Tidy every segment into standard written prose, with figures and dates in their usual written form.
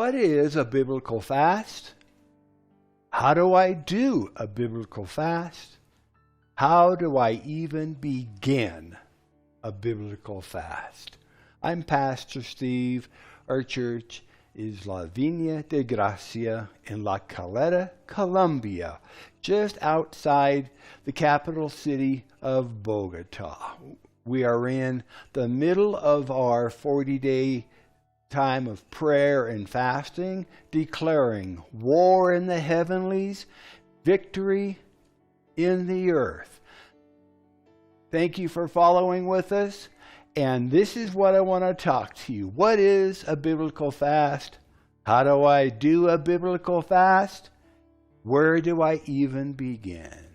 what is a biblical fast? How do I do a biblical fast? How do I even begin a biblical fast? I'm Pastor Steve. Our church is La Viña de Gracia in La Caleta, Colombia, just outside the capital city of Bogota. We are in the middle of our 40-day time of prayer and fasting, declaring war in the heavenlies, victory in the earth. Thank you for following with us. And this is what I want to talk to you. What is a biblical fast? How do I do a biblical fast? Where do I even begin?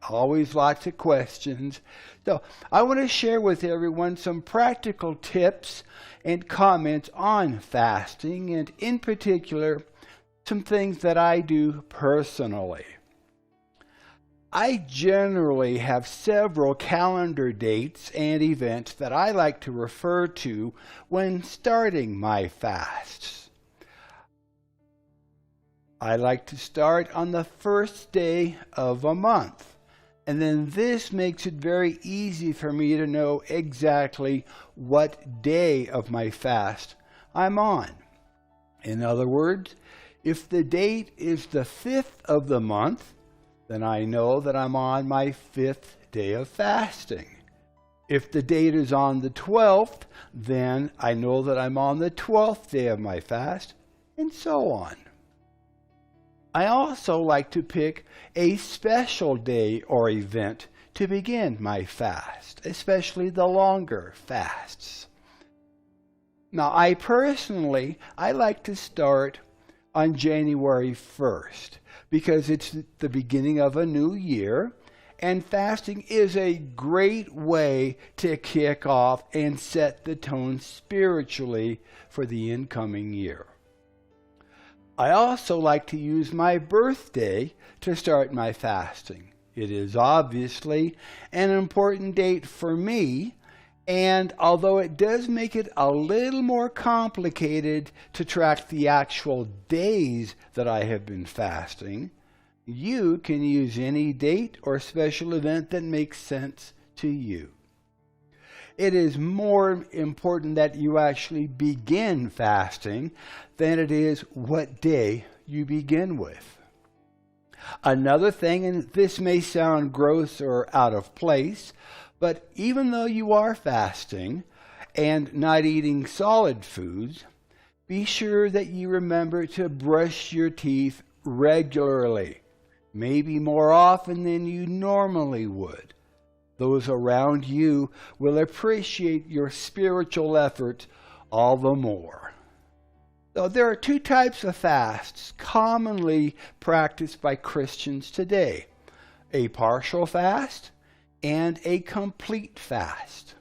Always lots of questions. So I want to share with everyone some practical tips and comments on fasting, and in particular, some things that I do personally. I generally have several calendar dates and events that I like to refer to when starting my fasts. I like to start on the first day of a month, and then this makes it very easy for me to know exactly what day of my fast I'm on. In other words, if the date is the 5th of the month, then I know that I'm on my 5th day of fasting. If the date is on the 12th, then I know that I'm on the 12th day of my fast, and so on. I also like to pick a special day or event to begin my fast, especially the longer fasts. Now, I like to start on January 1st. Because it's the beginning of a new year, and fasting is a great way to kick off and set the tone spiritually for the incoming year. I also like to use my birthday to start my fasting. It is obviously an important date for me, and although it does make it a little more complicated to track the actual days that I have been fasting, you can use any date or special event that makes sense to you. It is more important that you actually begin fasting than it is what day you begin with. Another thing, and this may sound gross or out of place, but even though you are fasting and not eating solid foods, be sure that you remember to brush your teeth regularly, maybe more often than you normally would. Those around you will appreciate your spiritual effort all the more. So there are two types of fasts commonly practiced by Christians today: a partial fast and a complete fast.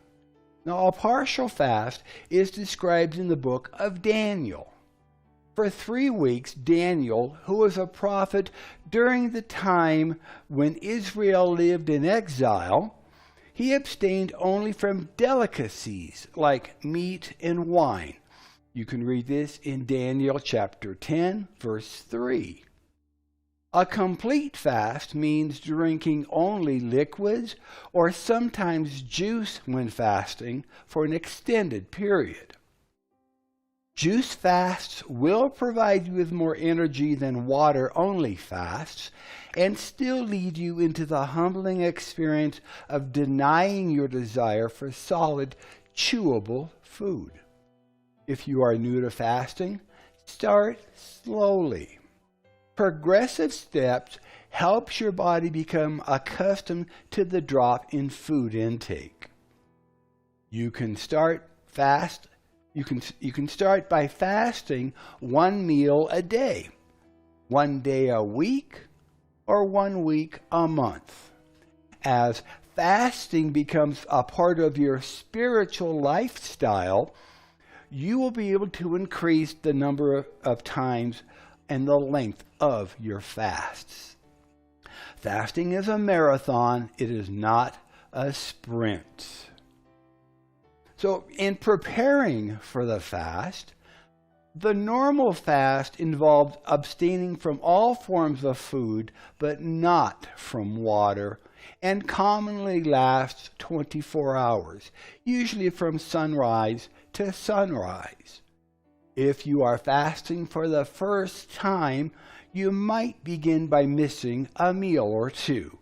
Now, a partial fast is described in the book of Daniel. For 3 weeks, Daniel, who was a prophet during the time when Israel lived in exile, he abstained only from delicacies like meat and wine. You can read this in Daniel chapter 10, verse 3. A complete fast means drinking only liquids or sometimes juice when fasting for an extended period. Juice fasts will provide you with more energy than water-only fasts and still lead you into the humbling experience of denying your desire for solid, chewable food. If you are new to fasting, start slowly. Progressive steps helps your body become accustomed to the drop in food intake. You can start by fasting 1 meal a day, 1 day a week, or 1 week a month. As fasting becomes a part of your spiritual lifestyle, you will be able to increase the number of times and the length of your fasts. Fasting is a marathon. It is not a sprint. So in preparing for the fast, The normal fast involves abstaining from all forms of food, but not from water, and commonly lasts 24 hours, usually from sunrise to sunrise. If you are fasting for the first time, you might begin by missing a meal or two.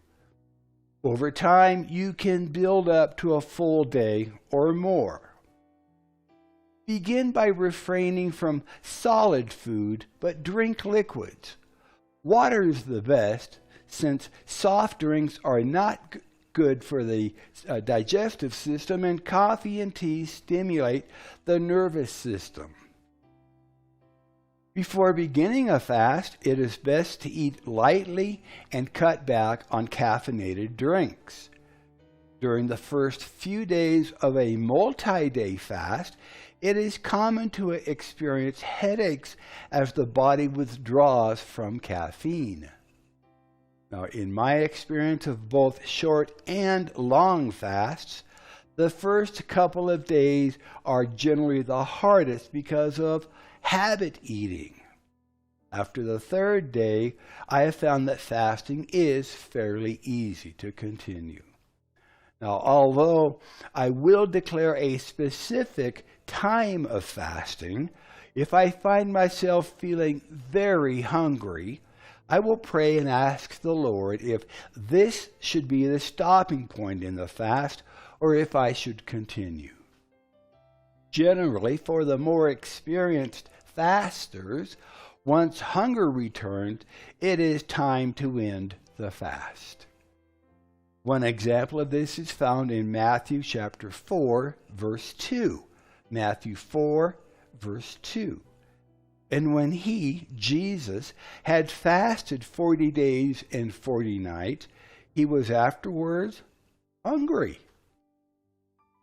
Over time, you can build up to a full day or more. Begin by refraining from solid food, but drink liquids. Water is the best, since soft drinks are not good for the digestive system, and coffee and tea stimulate the nervous system. Before beginning a fast, it is best to eat lightly and cut back on caffeinated drinks. During the first few days of a multi-day fast, it is common to experience headaches as the body withdraws from caffeine. Now, in my experience of both short and long fasts, the first couple of days are generally the hardest because of habit eating. After the third day, I have found that fasting is fairly easy to continue. Now, although I will declare a specific time of fasting, if I find myself feeling very hungry, I will pray and ask the Lord if this should be the stopping point in the fast or if I should continue. Generally, for the more experienced fasters, once hunger returns, it is time to end the fast. One example of this is found in Matthew chapter 4, verse 2. Matthew 4, verse 2. And when he, Jesus, had fasted 40 days and 40 nights, he was afterwards hungry.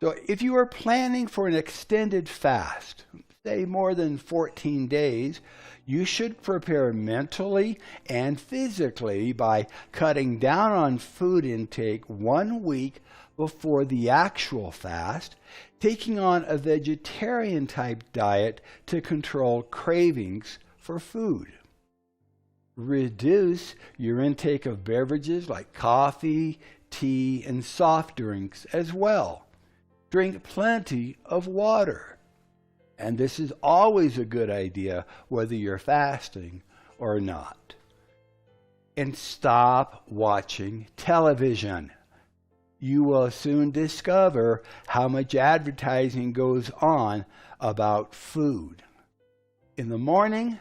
So if you are planning for an extended fast, say more than 14 days, you should prepare mentally and physically by cutting down on food intake 1 week before the actual fast, taking on a vegetarian type diet to control cravings for food. Reduce your intake of beverages like coffee, tea, and soft drinks as well. Drink plenty of water. And this is always a good idea whether you're fasting or not. And stop watching television. You will soon discover how much advertising goes on about food. In the morning,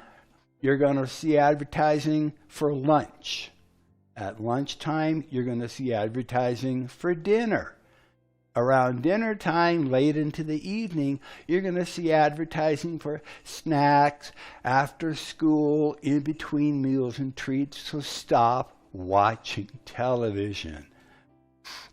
you're going to see advertising for lunch. At lunchtime, you're going to see advertising for dinner. Around dinner time, late into the evening, you're going to see advertising for snacks, after school, in between meals and treats. So stop watching television.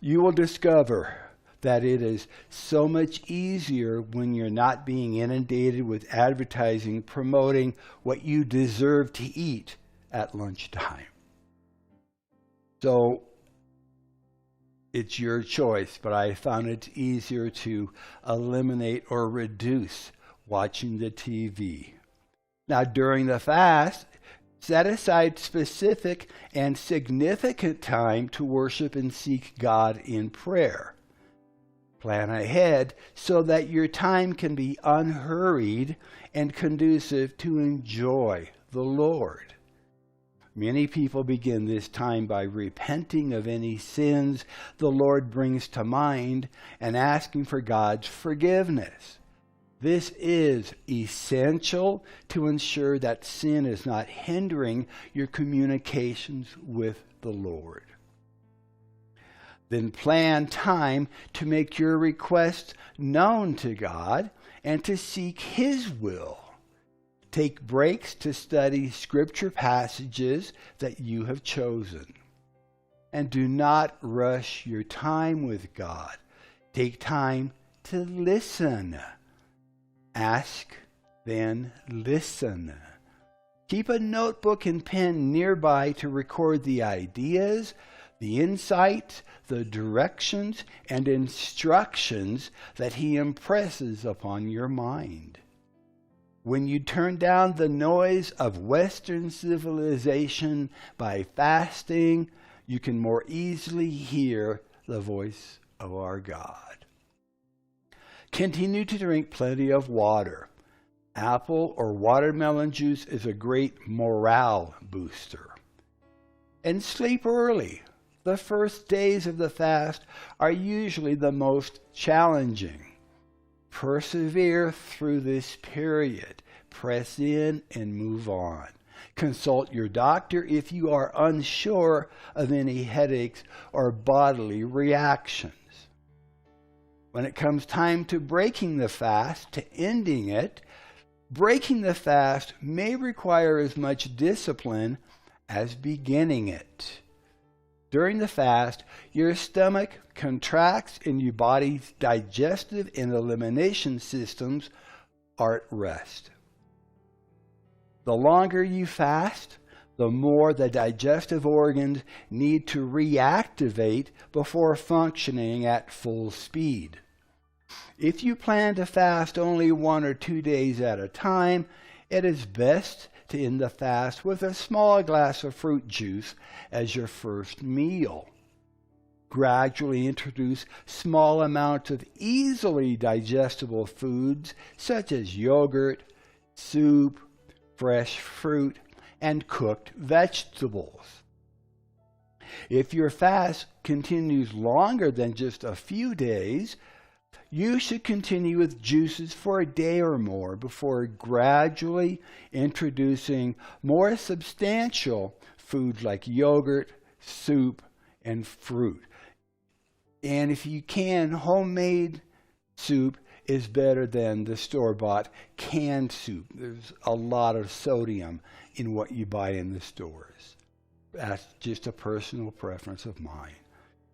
You will discover that it is so much easier when you're not being inundated with advertising promoting what you deserve to eat at lunchtime. So it's your choice, but I found it easier to eliminate or reduce watching the TV. Now, during the fast, set aside specific and significant time to worship and seek God in prayer. Plan ahead so that your time can be unhurried and conducive to enjoy the Lord. Many people begin this time by repenting of any sins the Lord brings to mind and asking for God's forgiveness. This is essential to ensure that sin is not hindering your communications with the Lord. Then plan time to make your requests known to God and to seek His will. Take breaks to study scripture passages that you have chosen. And do not rush your time with God. Take time to listen. Ask, then listen. Keep a notebook and pen nearby to record the ideas, the insights, the directions, and instructions that He impresses upon your mind. When you turn down the noise of Western civilization by fasting, you can more easily hear the voice of our God. Continue to drink plenty of water. Apple or watermelon juice is a great morale booster. And sleep early. The first days of the fast are usually the most challenging. Persevere through this period. Press in and move on. Consult your doctor if you are unsure of any headaches or bodily reactions. When it comes time to breaking the fast, to ending it, breaking the fast may require as much discipline as beginning it. During the fast, your stomach contracts and your body's digestive and elimination systems are at rest. The longer you fast, the more the digestive organs need to reactivate before functioning at full speed. If you plan to fast only 1 or 2 days at a time, it is best to end the fast with a small glass of fruit juice as your first meal. Gradually introduce small amounts of easily digestible foods such as yogurt, soup, fresh fruit, and cooked vegetables. If your fast continues longer than just a few days, you should continue with juices for a day or more before gradually introducing more substantial foods like yogurt, soup, and fruit. And if you can, homemade soup is better than the store-bought canned soup. There's a lot of sodium in what you buy in the stores. That's just a personal preference of mine.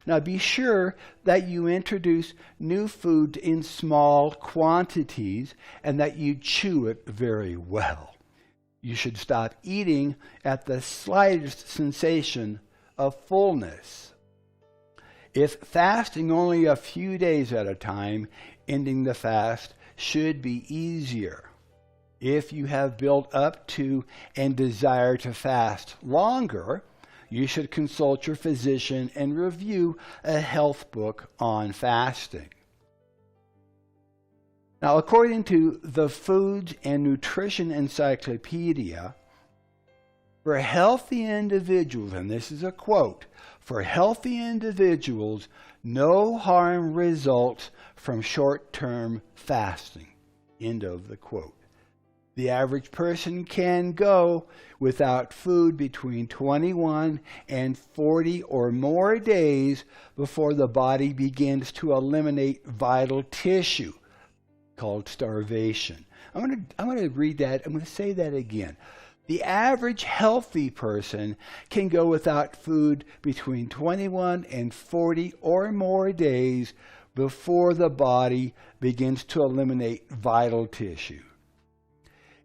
Now be sure that you introduce new food in small quantities and that you chew it very well. You should stop eating at the slightest sensation of fullness. If fasting only a few days at a time, ending the fast should be easier. If you have built up to and desire to fast longer, you should consult your physician and review a health book on fasting. Now, according to the Foods and Nutrition Encyclopedia, for healthy individuals, and this is a quote, for healthy individuals, no harm results from short-term fasting. End of the quote. The average person can go without food between 21 and 40 or more days before the body begins to eliminate vital tissue, called starvation. I'm going to read that. I'm going to say that again. The average healthy person can go without food between 21 and 40 or more days before the body begins to eliminate vital tissue.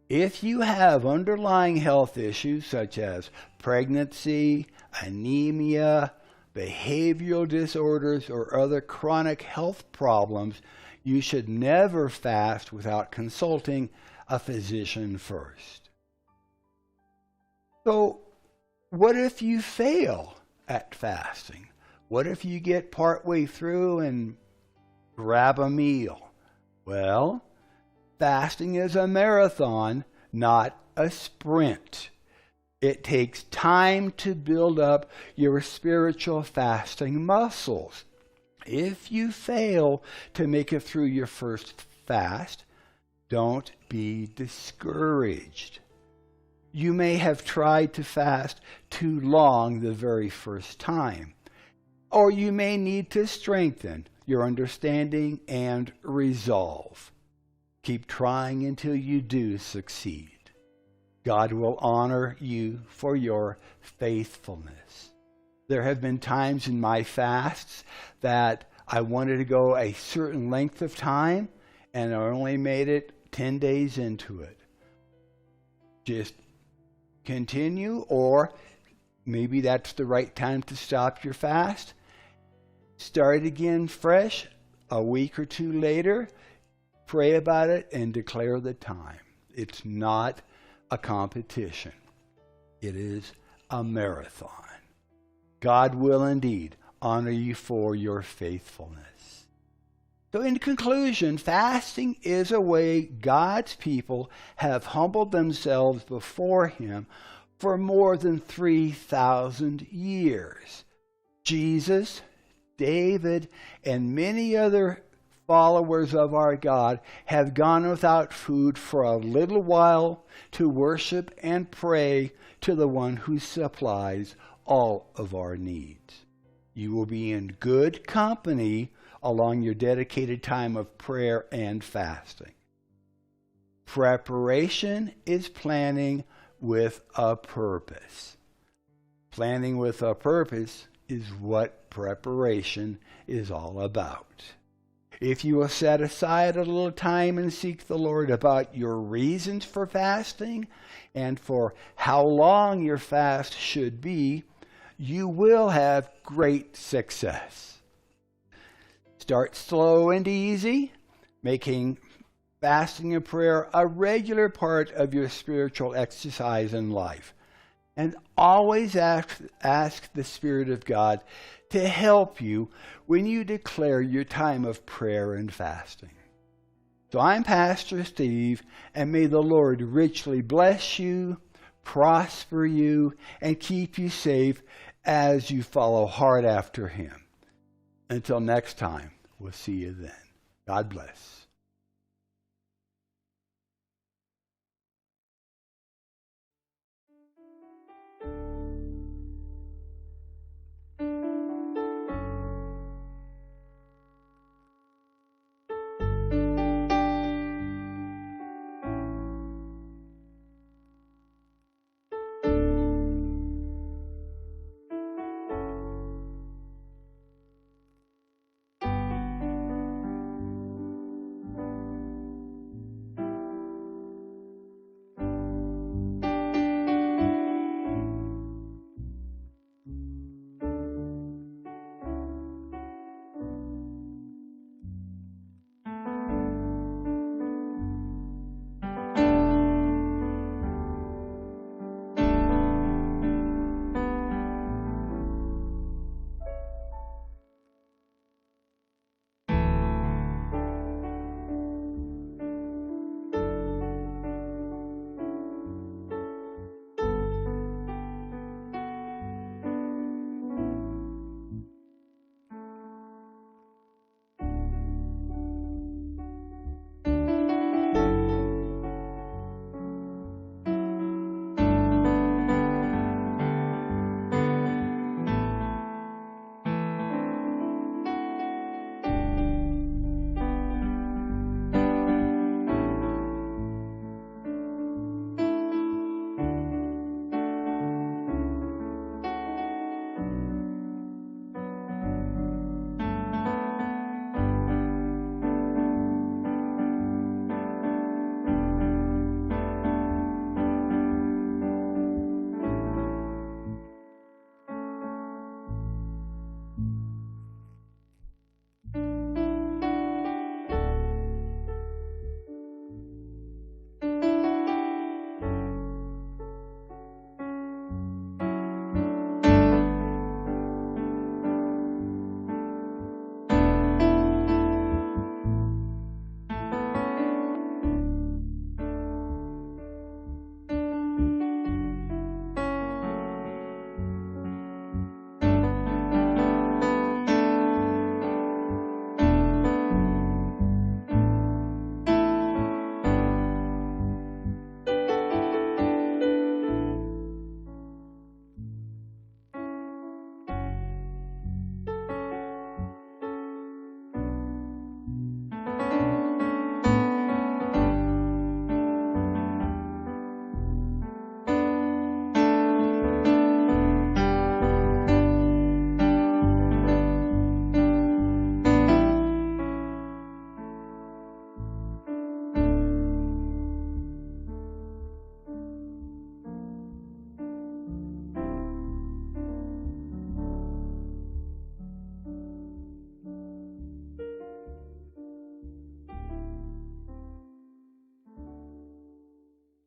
If you have underlying health issues such as pregnancy, anemia, behavioral disorders, or other chronic health problems, you should never fast without consulting a physician first. So, what if you fail at fasting? What if you get partway through and grab a meal? Well, fasting is a marathon, not a sprint. It takes time to build up your spiritual fasting muscles. If you fail to make it through your first fast, don't be discouraged. You may have tried to fast too long the very first time, or you may need to strengthen your understanding and resolve. Keep trying until you do succeed. God will honor you for your faithfulness. There have been times in my fasts that I wanted to go a certain length of time, and I only made it 10 days into it. Just continue, or maybe that's the right time to stop your fast. Start again fresh a week or two later. Pray about it and declare the time. It's not a competition. It is a marathon. God will indeed honor you for your faithfulness. So in conclusion, fasting is a way God's people have humbled themselves before Him for more than 3,000 years. Jesus, David, and many other followers of our God have gone without food for a little while to worship and pray to the one who supplies all of our needs. You will be in good company along your dedicated time of prayer and fasting. Preparation is planning with a purpose. Planning with a purpose is what preparation is all about. If you will set aside a little time and seek the Lord about your reasons for fasting and for how long your fast should be, you will have great success. Start slow and easy, making fasting and prayer a regular part of your spiritual exercise in life. And always ask the Spirit of God to help you when you declare your time of prayer and fasting. So I'm Pastor Steve, and may the Lord richly bless you, prosper you, and keep you safe as you follow hard after Him. Until next time, we'll see you then. God bless.